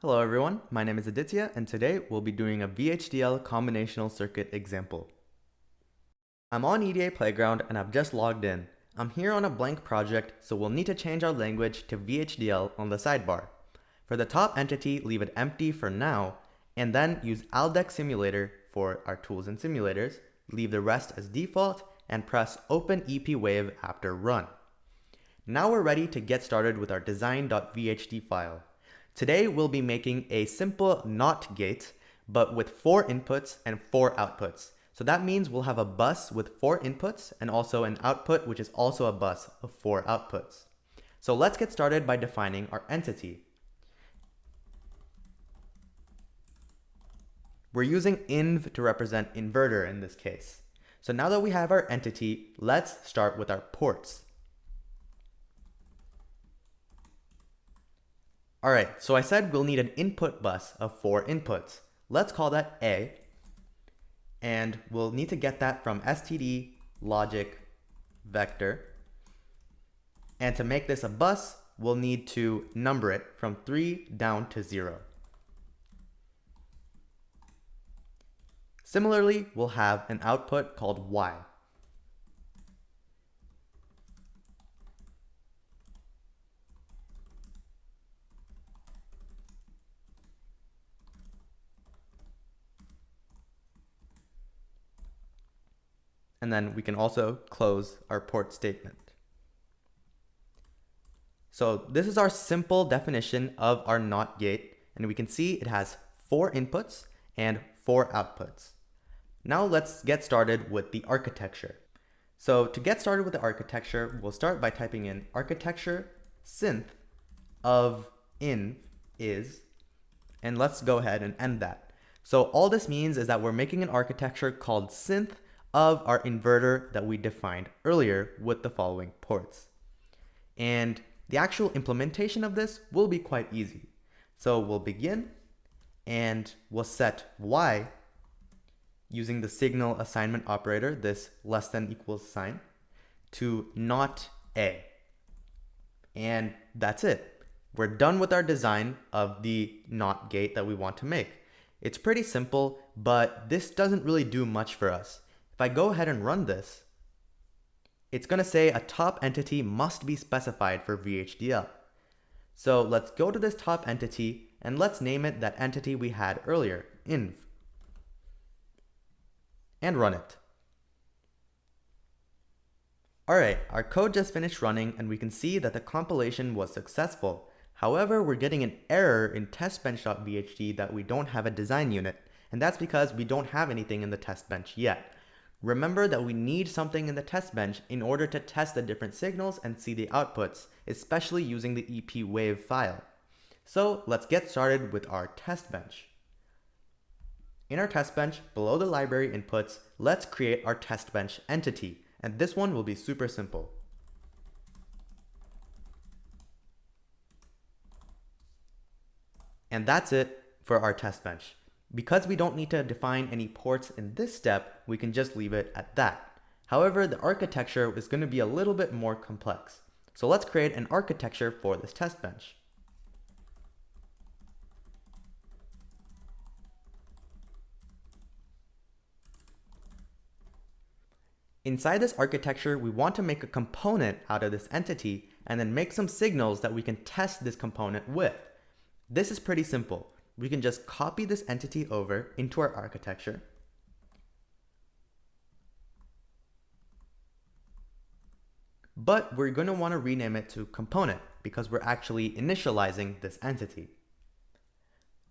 Hello everyone, my name is Aditya and today we'll be doing a VHDL combinational circuit example. I'm on EDA Playground and I've just logged in. I'm here on a blank project, so we'll need to change our language to VHDL on the sidebar. For the top entity, leave it empty for now, and then use Aldex Simulator for our tools and simulators, leave the rest as default, and press Open EP Wave after Run. Now we're ready to get started with our design.vhd file. Today we'll be making a simple NOT gate, but with 4 inputs and 4 outputs. So that means we'll have a bus with 4 inputs and also an output which is also a bus of 4 outputs. So let's get started by defining our entity. We're using inv to represent inverter in this case. So now that we have our entity, let's start with our ports. Alright, so I said we'll need an input bus of 4 inputs. Let's call that A, and we'll need to get that from std logic vector. And to make this a bus, we'll need to number it from 3 down to 0. Similarly, we'll have an output called Y. And then we can also close our port statement. So this is our simple definition of our NOT gate, and we can see it has 4 inputs and 4 outputs. Now let's get started with the architecture. So to get started with the architecture, we'll start by typing in architecture synth of inv is, and let's go ahead and end that. So all this means is that we're making an architecture called synth of our inverter that we defined earlier with the following ports. And the actual implementation of this will be quite easy. So we'll begin and we'll set Y using the signal assignment operator, this less than equals sign, to not A. And that's it. We're done with our design of the NOT gate that we want to make. It's pretty simple, but this doesn't really do much for us. If I go ahead and run this, it's going to say a top entity must be specified for VHDL. So let's go to this top entity and let's name it that entity we had earlier, inv, and run it. Alright, our code just finished running and we can see that the compilation was successful. However, we're getting an error in testbench.vhd that we don't have a design unit, and that's because we don't have anything in the test bench yet. Remember that we need something in the test bench in order to test the different signals and see the outputs, especially using the EP wave file. So let's get started with our test bench. In our test bench, below the library inputs, let's create our test bench entity, and this one will be super simple. And that's it for our test bench. Because we don't need to define any ports in this step, we can just leave it at that. However, the architecture is going to be a little bit more complex. So let's create an architecture for this test bench. Inside this architecture, we want to make a component out of this entity and then make some signals that we can test this component with. This is pretty simple. We can just copy this entity over into our architecture. But we're going to want to rename it to component because we're actually initializing this entity.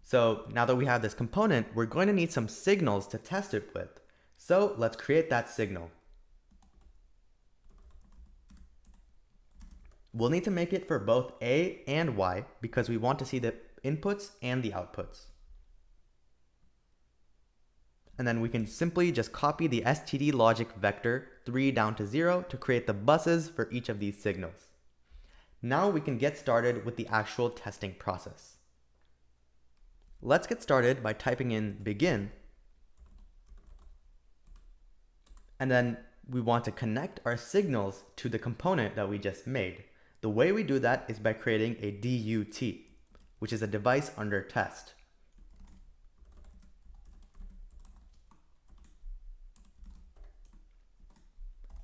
So now that we have this component, we're going to need some signals to test it with. So let's create that signal. We'll need to make it for both A and Y because we want to see the inputs and the outputs. And then we can simply just copy the std logic vector 3 down to 0 to create the buses for each of these signals. Now we can get started with the actual testing process. Let's get started by typing in begin. And then we want to connect our signals to the component that we just made. The way we do that is by creating a DUT. which is a device under test.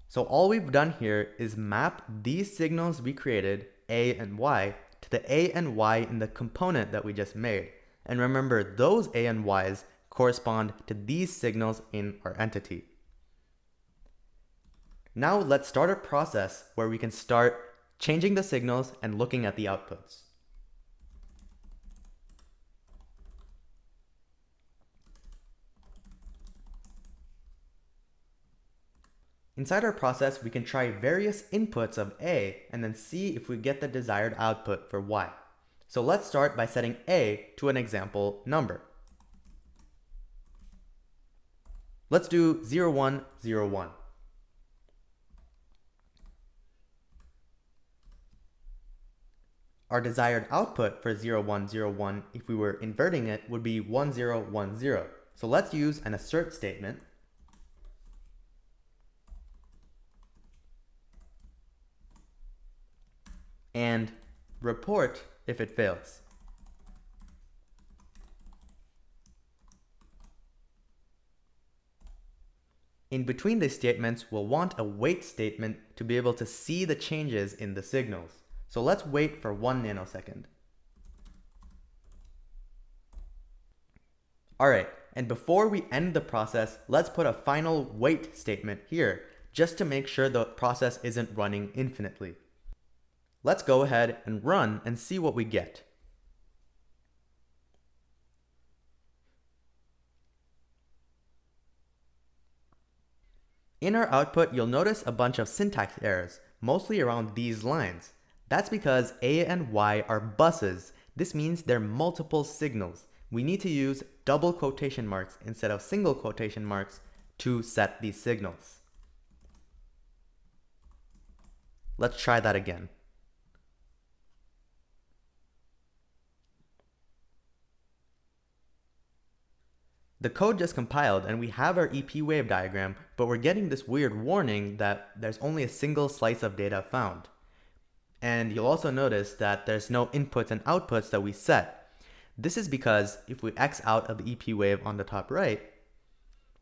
So all we've done here is map these signals we created, A and Y, to the A and Y in the component that we just made. And remember, those A and Ys correspond to these signals in our entity. Now let's start a process where we can start changing the signals and looking at the outputs. Inside our process, we can try various inputs of A and then see if we get the desired output for Y. So let's start by setting A to an example number. Let's do 0, 1, 0, 1. Our desired output for 0, 1, 0, 1, if we were inverting it, would be 1, 0, 1, 0. So let's use an assert statement. And report if it fails. In between these statements, we'll want a wait statement to be able to see the changes in the signals. So let's wait for 1 nanosecond. Alright, and before we end the process, let's put a final wait statement here, just to make sure the process isn't running infinitely. Let's go ahead and run and see what we get. In our output, you'll notice a bunch of syntax errors, mostly around these lines. That's because A and Y are buses. This means they're multiple signals. We need to use double quotation marks instead of single quotation marks to set these signals. Let's try that again. The code just compiled and we have our EP wave diagram, but we're getting this weird warning that there's only a single slice of data found. And you'll also notice that there's no inputs and outputs that we set. This is because if we X out of the EP wave on the top right,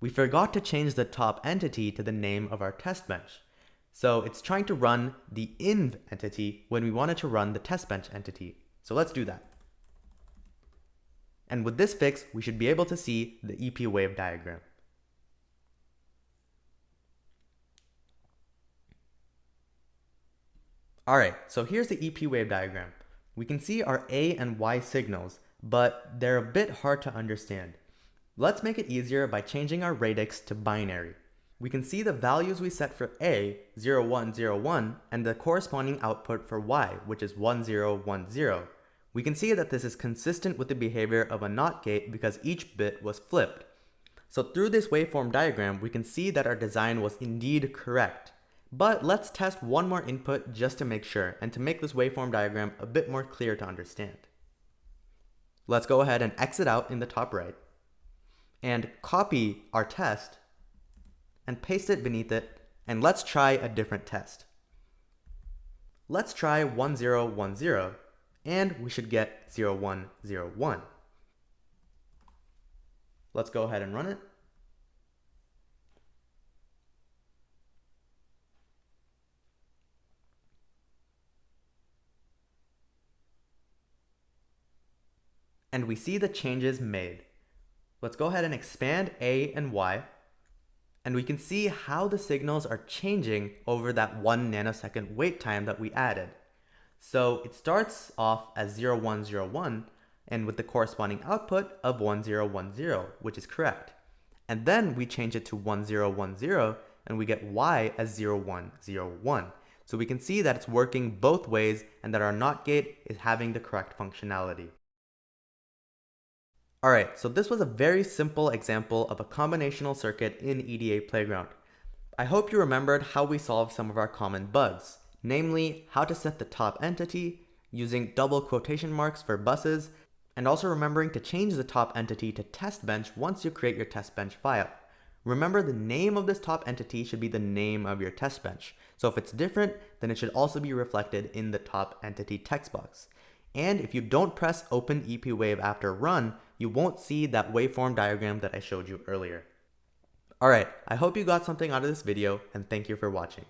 we forgot to change the top entity to the name of our test bench. So it's trying to run the inv entity when we wanted to run the test bench entity. So let's do that. And with this fix, we should be able to see the EP wave diagram. Alright, so here's the EP wave diagram. We can see our A and Y signals, but they're a bit hard to understand. Let's make it easier by changing our radix to binary. We can see the values we set for A, 0, 1, 0, 1, and the corresponding output for Y, which is 1, 0, 1, 0. We can see that this is consistent with the behavior of a NOT gate because each bit was flipped. So through this waveform diagram, we can see that our design was indeed correct. But let's test one more input just to make sure and to make this waveform diagram a bit more clear to understand. Let's go ahead and exit out in the top right and copy our test and paste it beneath it, and let's try a different test. Let's try 1, 0, 1, 0. And we should get 0, 1, 0, 1. Let's go ahead and run it. And we see the changes made. Let's go ahead and expand A and Y. And we can see how the signals are changing over that 1 nanosecond wait time that we added. So it starts off as 0, 1, 0, 1, and with the corresponding output of 1, 0, 1, 0, which is correct. And then we change it to 1, 0, 1, 0, and we get Y as 0, 1, 0, 1. So we can see that it's working both ways and that our NOT gate is having the correct functionality. Alright, so this was a very simple example of a combinational circuit in EDA Playground. I hope you remembered how we solved some of our common bugs. Namely, how to set the top entity, using double quotation marks for buses, and also remembering to change the top entity to testbench once you create your testbench file. Remember, the name of this top entity should be the name of your testbench. So if it's different, then it should also be reflected in the top entity text box. And if you don't press open EP wave after run, you won't see that waveform diagram that I showed you earlier. Alright, I hope you got something out of this video and thank you for watching.